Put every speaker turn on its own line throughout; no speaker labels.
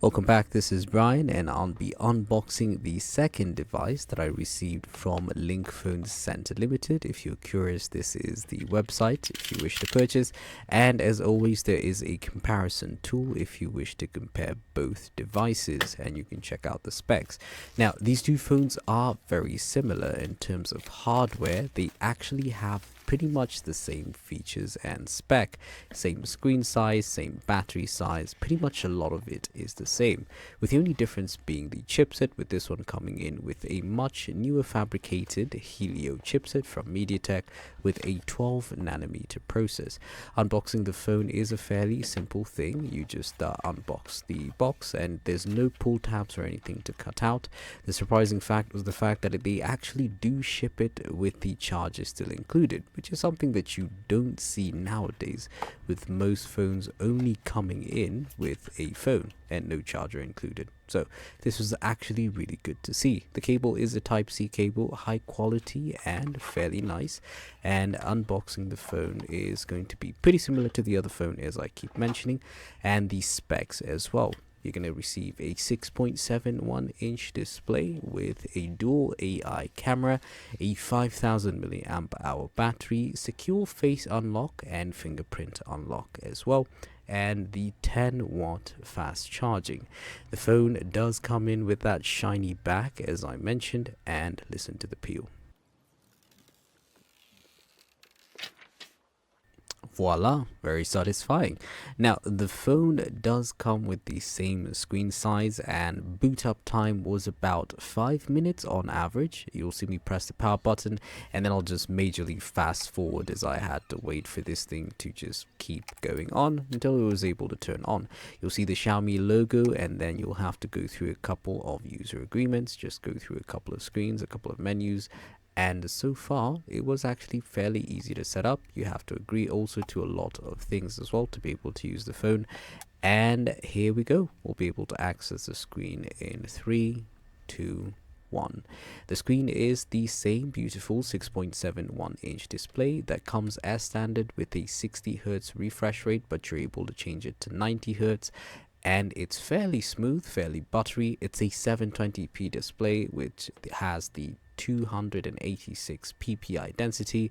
Welcome back, this is Brian and I'll be unboxing the second device that I received from Link Phones Center Limited. If you're curious, this is the website if you wish to purchase, and as always there is a comparison tool if you wish to compare both devices, and you can check out the specs. Now these two phones are very similar in terms of hardware. They actually have pretty much the same features and spec, same screen size, same battery size, pretty much a lot of it is the same, with the only difference being the chipset, with this one coming in with a much newer fabricated Helio chipset from MediaTek with a 12nm process. Unboxing the phone is a fairly simple thing. You just unbox the box and there's no pull tabs or anything to cut out. The surprising fact was the fact that they actually do ship it with the charger still included, which is something that you don't see nowadays, with most phones only coming in with a phone and no charger included. So this was actually really good to see. The cable is a Type-C cable, high quality and fairly nice, and unboxing the phone is going to be pretty similar to the other phone, as I keep mentioning, and the specs as well. You're going to receive a 6.71-inch display with a dual AI camera, a 5000 mAh battery, secure face unlock and fingerprint unlock as well, and the 10-watt fast charging. The phone does come in with that shiny back as I mentioned, and listen to the peel. Voila, very satisfying. Now the phone does come with the same screen size, and boot up time was about 5 minutes on average. You'll see me press the power button and then I'll just majorly fast forward as I had to wait for this thing to just keep going on until it was able to turn on. You'll see the Xiaomi logo, and then you'll have to go through a couple of user agreements, just go through a couple of screens, a couple of menus. And so far it was actually fairly easy to set up. You have to agree also to a lot of things as well to be able to use the phone. And here we go, we'll be able to access the screen in 3, 2, 1. The screen is the same beautiful 6.71-inch display that comes as standard with a 60Hz refresh rate, but you're able to change it to 90Hz. And it's fairly smooth, fairly buttery. It's a 720p display which has the 286 ppi density.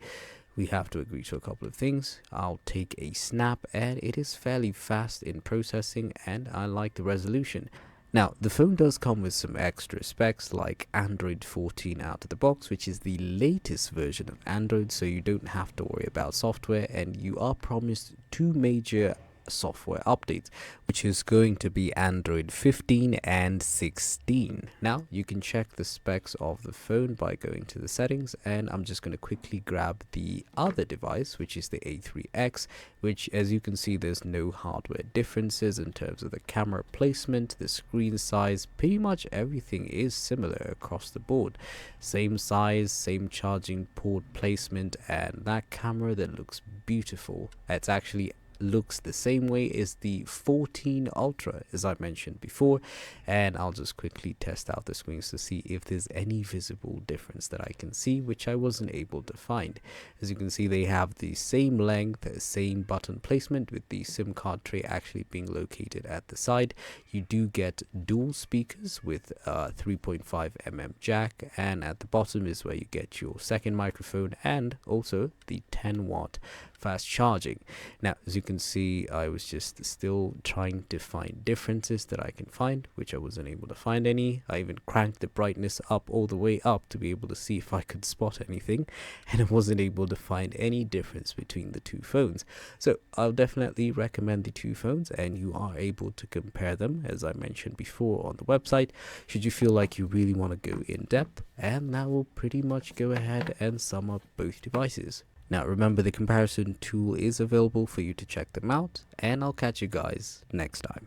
We have to agree to a couple of things. I'll take a snap, and it is fairly fast in processing, and I like the resolution. Now the phone does come with some extra specs like Android 14 out of the box, which is the latest version of Android, so you don't have to worry about software, and you are promised 2 major software updates, which is going to be Android 15 and 16. Now you can check the specs of the phone by going to the settings, and I'm just going to quickly grab the other device, which is the A3x, which, as you can see, there's no hardware differences in terms of the camera placement, the screen size. Pretty much everything is similar across the board. Same size, same charging port placement, and that camera that looks beautiful. It's actually looks the same way as the 14 Ultra, as I mentioned before, and I'll just quickly test out the screens to see if there's any visible difference that I can see, which I wasn't able to find. As you can see, they have the same length, same button placement, with the SIM card tray actually being located at the side. You do get dual speakers with 3.5mm jack, and at the bottom is where you get your second microphone and also the 10-watt fast charging. Now as you can see, I was just still trying to find differences that I can find, which I wasn't able to find any. I even cranked the brightness up all the way up to be able to see if I could spot anything, and I wasn't able to find any difference between the two phones. So I'll definitely recommend the two phones, and you are able to compare them, as I mentioned before, on the website, should you feel like you really want to go in depth. And that will pretty much go ahead and sum up both devices. Now remember, the comparison tool is available for you to check them out, and I'll catch you guys next time.